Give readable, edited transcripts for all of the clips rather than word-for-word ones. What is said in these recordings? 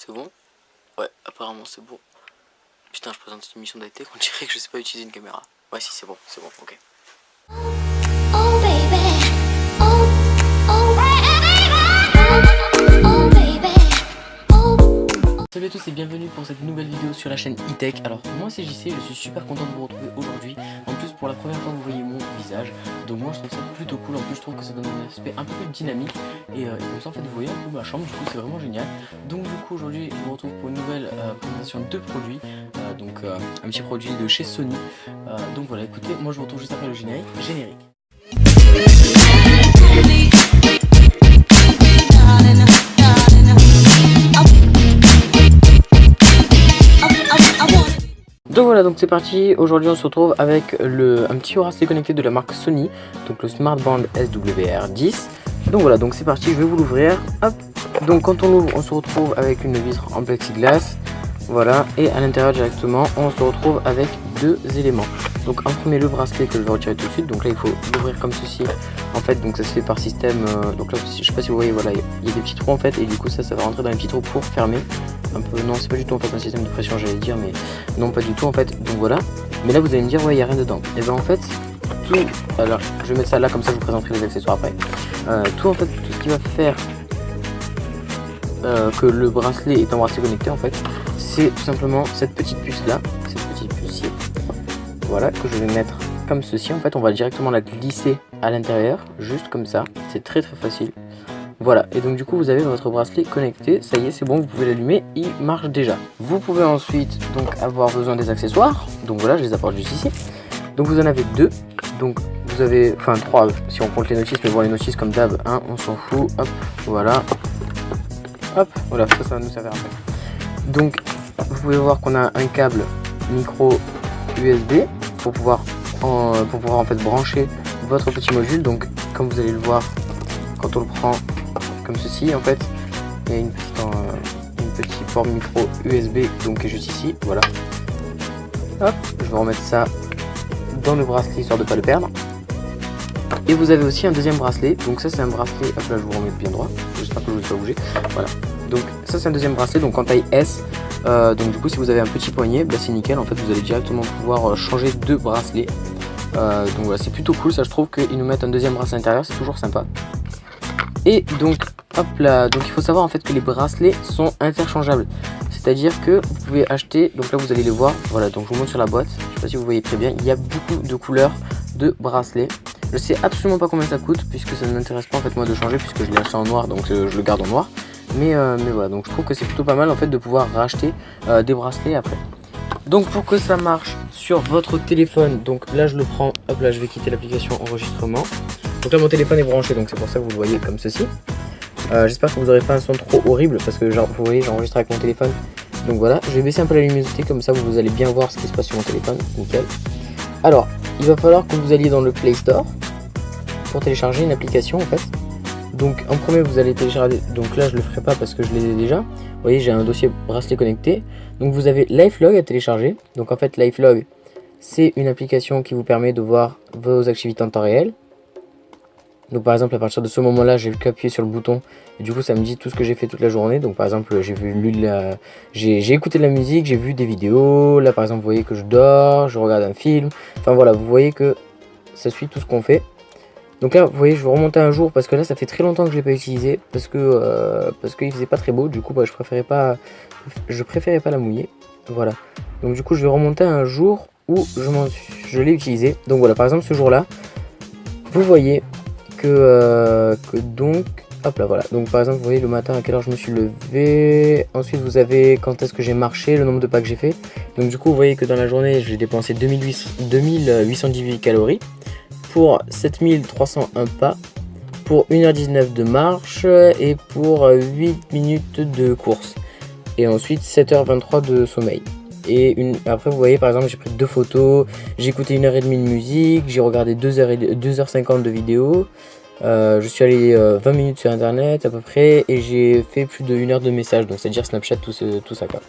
C'est bon? Ouais, apparemment c'est bon. Putain, je présente une émission d'IT, on dirait que je sais pas utiliser une caméra. Ouais, si, c'est bon, ok. Oh baby, oh, oh baby, oh baby, oh. Salut à tous et bienvenue pour cette nouvelle vidéo sur la chaîne E-Tech. Alors moi c'est JC, je suis super content de vous retrouver aujourd'hui. En plus pour la première fois vous voyez mon visage. Donc moi je trouve ça plutôt cool, en plus je trouve que ça donne un aspect un peu plus dynamique. Et comme ça en fait vous voyez un peu ma chambre, du coup c'est vraiment génial. Donc du coup aujourd'hui je vous retrouve pour une nouvelle présentation de produits. Un petit produit de chez Sony. Donc voilà, écoutez, moi je vous retrouve juste après le générique. Donc voilà, donc c'est parti. Aujourd'hui on se retrouve avec un petit bracelet connecté de la marque Sony, donc le Smartband SWR10. Donc voilà, donc c'est parti, je vais vous l'ouvrir. Hop. Donc quand on l'ouvre, on se retrouve avec une vitre en plexiglas. Voilà, et à l'intérieur directement, on se retrouve avec deux éléments. Donc en premier le bracelet que je vais retirer tout de suite. Donc là il faut l'ouvrir comme ceci. En fait, donc ça se fait par système. Donc là, je sais pas si vous voyez, voilà, il y a des petits trous en fait, et du coup ça va rentrer dans les petits trous pour fermer. Un peu, non, c'est pas du tout en fait un système de pression, j'allais dire, mais non, pas du tout en fait. Donc voilà. Mais là vous allez me dire, ouais, il y a rien dedans. Et ben en fait, tout. Alors, je vais mettre ça là comme ça, je vous présenterai les accessoires après. Tout en fait, tout ce qui va faire que le bracelet est un bracelet connecté en fait, c'est tout simplement cette petite puce là, cette petite puce-ci, voilà, que je vais mettre comme ceci. En fait on va directement la glisser à l'intérieur, juste comme ça, c'est très facile. Voilà, et donc du coup vous avez votre bracelet connecté, ça y est, c'est bon, vous pouvez l'allumer, il marche déjà. Vous pouvez ensuite donc avoir besoin des accessoires, donc voilà, je les apporte juste ici. Donc vous en avez deux, donc vous avez, enfin trois si on compte les notices, mais bon les notices comme d'hab, hein, on s'en fout, hop, voilà. Hop, voilà, ça va nous servir après. Donc, vous pouvez voir qu'on a un câble micro USB pour pouvoir en fait brancher votre petit module. Donc, comme vous allez le voir, quand on le prend comme ceci, en fait, il y a une petite port micro USB donc qui est juste ici. Voilà. Hop, je vais remettre ça dans le bracelet histoire de ne pas le perdre. Et vous avez aussi un deuxième bracelet, donc ça c'est un bracelet, hop là je vous remets bien droit, j'espère que je ne vais pas bouger, voilà. Donc ça c'est un deuxième bracelet, donc en taille S, donc du coup si vous avez un petit poignet, bah, c'est nickel, en fait vous allez directement pouvoir changer de bracelet. Donc voilà, c'est plutôt cool, ça je trouve qu'ils nous mettent un deuxième bracelet à l'intérieur, c'est toujours sympa. Et donc hop là, donc il faut savoir en fait que les bracelets sont interchangeables. C'est-à-dire que vous pouvez acheter, donc là vous allez les voir, voilà, donc je vous montre sur la boîte, je sais pas si vous voyez très bien, il y a beaucoup de couleurs de bracelets. Je sais absolument pas combien ça coûte puisque ça ne m'intéresse pas en fait moi de changer puisque je l'ai acheté en noir, donc je le garde en noir. Mais voilà, donc je trouve que c'est plutôt pas mal en fait de pouvoir racheter des bracelets après. Donc pour que ça marche sur votre téléphone, donc là je le prends, hop là je vais quitter l'application enregistrement. Donc là mon téléphone est branché, donc c'est pour ça que vous le voyez comme ceci. J'espère que vous n'aurez pas un son trop horrible parce que genre, vous voyez j'enregistre avec mon téléphone. Donc voilà, je vais baisser un peu la luminosité comme ça vous allez bien voir ce qui se passe sur mon téléphone, nickel. Alors, il va falloir que vous alliez dans le Play Store pour télécharger une application en fait. Donc en premier vous allez télécharger, donc là je le ferai pas parce que je l'ai déjà. Vous voyez j'ai un dossier bracelet connecté. Donc vous avez LifeLog à télécharger. Donc en fait LifeLog c'est une application qui vous permet de voir vos activités en temps réel. Donc par exemple à partir de ce moment là j'ai qu'appuyer sur le bouton et du coup ça me dit tout ce que j'ai fait toute la journée. Donc par exemple j'ai écouté de la musique, j'ai vu des vidéos, là par exemple vous voyez que je dors, je regarde un film, enfin voilà vous voyez que ça suit tout ce qu'on fait. Donc là vous voyez je vais remonter un jour parce que là ça fait très longtemps que je l'ai pas utilisé parce qu'il faisait pas très beau, du coup bah, je préférais pas la mouiller. Voilà, donc du coup je vais remonter un jour où je l'ai utilisé. Donc voilà par exemple ce jour là vous voyez que donc hop là voilà, donc par exemple vous voyez le matin à quelle heure je me suis levé, ensuite vous avez quand est-ce que j'ai marché, le nombre de pas que j'ai fait. Donc du coup vous voyez que dans la journée j'ai dépensé 2818 calories pour 7301 pas, pour 1h19 de marche et pour 8 minutes de course et ensuite 7h23 de sommeil. Et après vous voyez par exemple j'ai pris 2 photos, j'ai écouté 1h30 de musique, j'ai regardé 2h50 de vidéos, je suis allé 20 minutes sur internet à peu près et j'ai fait plus de 1 heure de messages, donc c'est à dire Snapchat, tout ça quoi.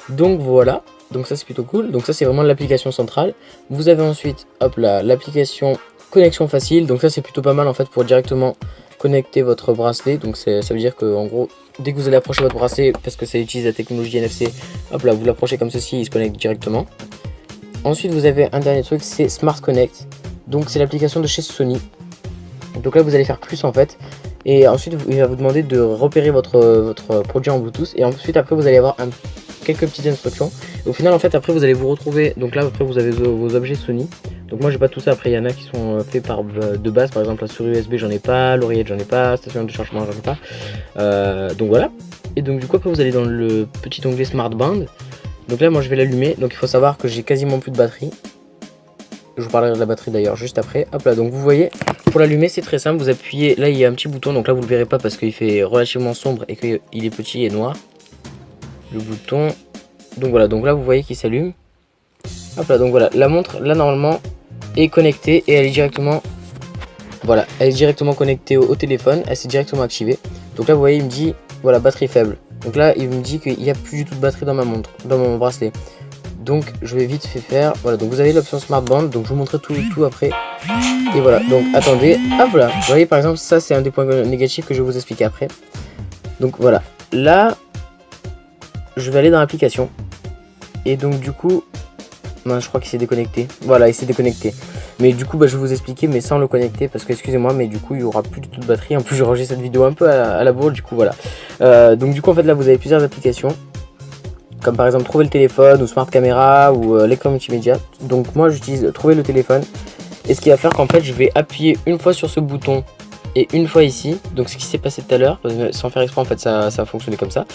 Donc voilà, donc ça c'est plutôt cool. Donc ça c'est vraiment l'application centrale. Vous avez ensuite hop là l'application connexion facile, donc ça c'est plutôt pas mal en fait pour directement connecter votre bracelet. Donc ça veut dire que en gros dès que vous allez approcher votre bracelet, parce que ça utilise la technologie NFC, hop là, vous l'approchez comme ceci, il se connecte directement. Ensuite, vous avez un dernier truc, c'est Smart Connect. Donc, c'est l'application de chez Sony. Donc là, vous allez faire plus en fait. Et ensuite, il va vous demander de repérer votre produit en Bluetooth. Et ensuite, après, vous allez avoir quelques petites instructions. Et au final, en fait, après, vous allez vous retrouver. Donc là, après, vous avez vos objets Sony. Donc moi, j'ai pas tout ça. Après, il y en a qui sont faits de base. Par exemple, la souris USB, j'en ai pas. L'oreillette, j'en ai pas. Station de chargement, j'en ai pas. Donc voilà. Et donc, du coup, après, vous allez dans le petit onglet Smart Band. Donc là, moi, je vais l'allumer. Donc il faut savoir que j'ai quasiment plus de batterie. Je vous parlerai de la batterie d'ailleurs juste après. Hop là, donc vous voyez, pour l'allumer c'est très simple, vous appuyez, là il y a un petit bouton, donc là vous le verrez pas parce qu'il fait relativement sombre et qu'il est petit et noir. Le bouton, donc voilà, donc là vous voyez qu'il s'allume. Hop là, donc voilà, la montre là normalement est connectée et elle est directement, voilà, elle est directement connectée au téléphone, elle s'est directement activée. Donc là vous voyez, il me dit, voilà, batterie faible. Donc là il me dit qu'il n'y a plus du tout de batterie dans ma montre, dans mon bracelet. Donc je vais vite fait faire, voilà, donc vous avez l'option Smart Band, donc je vous montrerai tout après. Et voilà, donc attendez, hop là, vous voyez par exemple ça c'est un des points négatifs que je vais vous expliquer après. Donc voilà, là je vais aller dans l'application. Et donc du coup, non, je crois qu'il s'est déconnecté, voilà il s'est déconnecté. Mais du coup bah, je vais vous expliquer mais sans le connecter parce que excusez-moi mais du coup il n'y aura plus du tout de batterie. En plus j'ai rangé cette vidéo un peu à la bourre du coup voilà. Donc du coup en fait là vous avez plusieurs applications. Comme par exemple trouver le téléphone ou smart caméra ou l'écran multimédia. Donc moi j'utilise trouver le téléphone. Et ce qui va faire qu'en fait je vais appuyer une fois sur ce bouton et une fois ici. Donc ce qui s'est passé tout à l'heure, sans faire exprès en fait ça a fonctionné comme ça.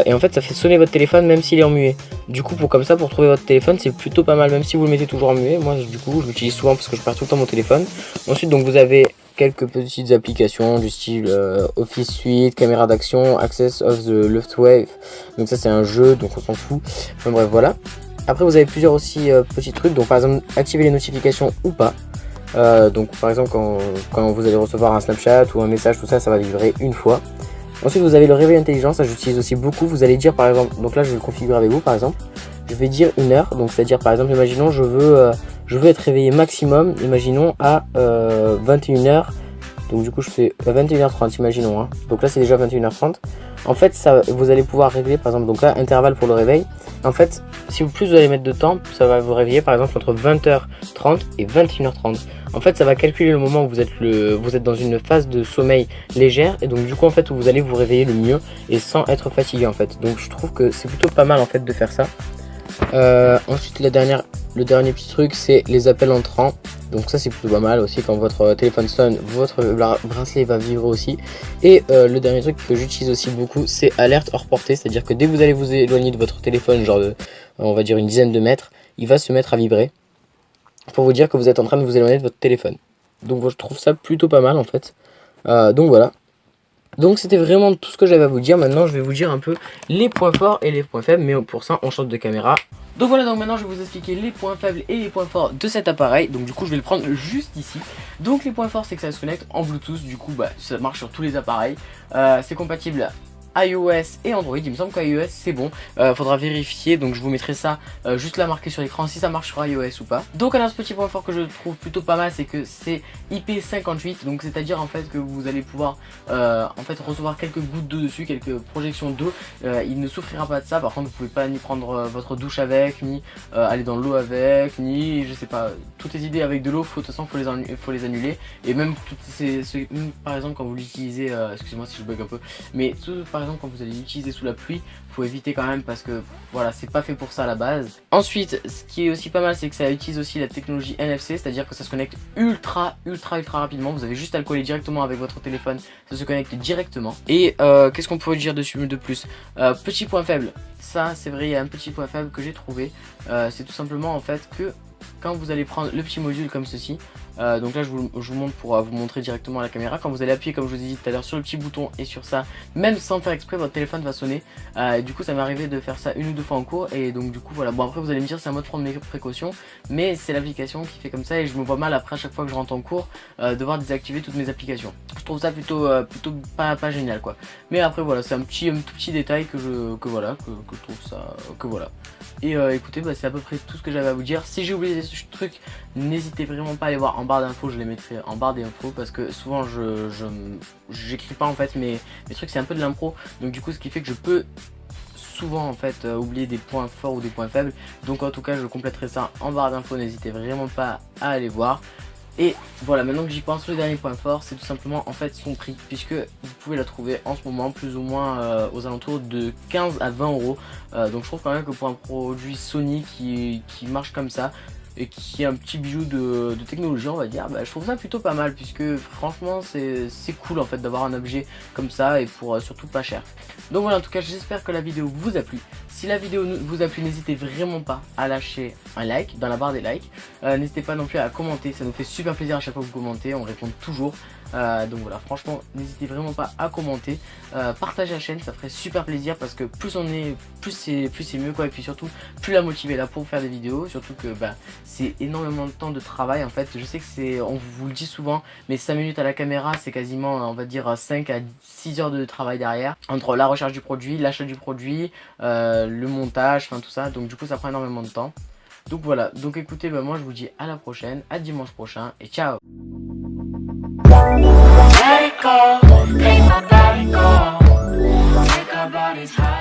Et en fait ça fait sonner votre téléphone même s'il est en muet. Du coup comme ça pour trouver votre téléphone c'est plutôt pas mal même si vous le mettez toujours en muet. Moi du coup je l'utilise souvent parce que je perds tout le temps mon téléphone. Ensuite donc vous avez quelques petites applications du style Office Suite, caméra d'action, Access of the Luftwaffe. Donc ça c'est un jeu donc on s'en fout. Enfin bref voilà. Après vous avez plusieurs aussi petits trucs. Donc par exemple activer les notifications ou pas. Donc par exemple quand vous allez recevoir un Snapchat ou un message tout ça ça va vibrer une fois. Ensuite vous avez le réveil intelligent, ça j'utilise aussi beaucoup. Vous allez dire par exemple, donc là je vais le configurer avec vous par exemple. Je vais dire une heure, donc c'est à dire par exemple imaginons je veux être réveillé maximum, imaginons à 21h. Donc du coup je fais 21h30 imaginons hein. Donc là c'est déjà 21h30. En fait ça vous allez pouvoir régler par exemple donc là intervalle pour le réveil. En fait si plus vous allez mettre de temps ça va vous réveiller par exemple entre 20h30 et 21h30. En fait ça va calculer le moment où vous êtes dans une phase de sommeil légère. Et donc du coup en fait où vous allez vous réveiller le mieux et sans être fatigué en fait. Donc je trouve que c'est plutôt pas mal en fait de faire ça. Ensuite le dernier petit truc c'est les appels entrants. Donc ça c'est plutôt pas mal aussi, quand votre téléphone sonne, votre bracelet va vibrer aussi. Et le dernier truc que j'utilise aussi beaucoup c'est alerte hors portée. C'est à dire que dès que vous allez vous éloigner de votre téléphone, genre on va dire une dizaine de mètres, il va se mettre à vibrer pour vous dire que vous êtes en train de vous éloigner de votre téléphone. Donc je trouve ça plutôt pas mal en fait. Donc voilà. Donc c'était vraiment tout ce que j'avais à vous dire. Maintenant je vais vous dire un peu les points forts et les points faibles. Mais pour ça on change de caméra. Donc voilà, donc maintenant je vais vous expliquer les points faibles et les points forts de cet appareil. Donc du coup je vais le prendre juste ici. Donc les points forts c'est que ça se connecte en Bluetooth. Du coup bah, ça marche sur tous les appareils. C'est compatible iOS et Android. Il me semble qu'iOS c'est bon, faudra vérifier. Donc je vous mettrai ça juste là marqué sur l'écran si ça marche sur iOS ou pas. Donc un autre petit point fort que je trouve plutôt pas mal c'est que c'est IP58. Donc c'est à dire en fait que vous allez pouvoir en fait recevoir quelques gouttes d'eau dessus, quelques projections d'eau. Il ne souffrira pas de ça. Par contre vous pouvez pas ni prendre votre douche avec, ni aller dans l'eau avec, ni je sais pas, toutes les idées avec de l'eau faut de toute façon faut les annuler. Et même toutes même, par exemple quand vous l'utilisez, excusez-moi si je bug un peu, mais tout, par exemple quand vous allez l'utiliser sous la pluie, faut éviter quand même parce que voilà c'est pas fait pour ça à la base. Ensuite ce qui est aussi pas mal c'est que ça utilise aussi la technologie NFC, c'est à dire que ça se connecte ultra rapidement. Vous avez juste à le coller directement avec votre téléphone, ça se connecte directement. Et qu'est-ce qu'on pourrait dire dessus de plus? Petit point faible, ça c'est vrai, il y a un petit point faible que j'ai trouvé, c'est tout simplement en fait que quand vous allez prendre le petit module comme ceci, donc là je vous montre pour vous montrer directement à la caméra. Quand vous allez appuyer comme je vous ai dit tout à l'heure sur le petit bouton et sur ça, même sans faire exprès votre téléphone va sonner. Du coup ça m'est arrivé de faire ça une ou deux fois en cours. Et donc du coup voilà, bon après vous allez me dire c'est un mode de prendre mes précautions, mais c'est l'application qui fait comme ça. Et je me vois mal après à chaque fois que je rentre en cours devoir désactiver toutes mes applications. Je trouve ça plutôt pas génial quoi. Mais après voilà, c'est un tout petit détail que je trouve ça que voilà. Et écoutez, bah, c'est à peu près tout ce que j'avais à vous dire. Si j'ai oublié des trucs, n'hésitez vraiment pas à aller voir en barre d'infos, je les mettrai en barre d'infos parce que souvent j'écris pas en fait mes trucs, c'est un peu de l'impro, donc du coup ce qui fait que je peux souvent en fait oublier des points forts ou des points faibles. Donc en tout cas je compléterai ça en barre d'infos, n'hésitez vraiment pas à aller voir. Et voilà, maintenant que j'y pense, le dernier point fort c'est tout simplement en fait son prix, puisque vous pouvez la trouver en ce moment plus ou moins aux alentours de 15 à 20 euros. Donc je trouve quand même que pour un produit Sony qui marche comme ça et qui est un petit bijou de technologie, on va dire, bah, je trouve ça plutôt pas mal, puisque franchement c'est cool en fait d'avoir un objet comme ça et pour surtout pas cher. Donc voilà, en tout cas j'espère que la vidéo vous a plu. Si la vidéo vous a plu, n'hésitez vraiment pas à lâcher un like dans la barre des likes. N'hésitez pas non plus à commenter, ça nous fait super plaisir à chaque fois que vous commentez, on répond toujours. Donc voilà, franchement n'hésitez vraiment pas à commenter, partagez la chaîne, ça ferait super plaisir, parce que plus on est, plus c'est mieux quoi, et puis surtout plus la motiver là pour faire des vidéos, surtout que bah, c'est énormément de temps de travail en fait. Je sais que c'est, on vous le dit souvent, mais 5 minutes à la caméra c'est quasiment on va dire 5 à 6 heures de travail derrière, entre la recherche du produit, l'achat du produit, le montage, enfin tout ça, donc du coup ça prend énormément de temps. Donc voilà, donc écoutez, bah, moi je vous dis à la prochaine, à dimanche prochain et ciao. Let it go, make my body go. Take our bodies high.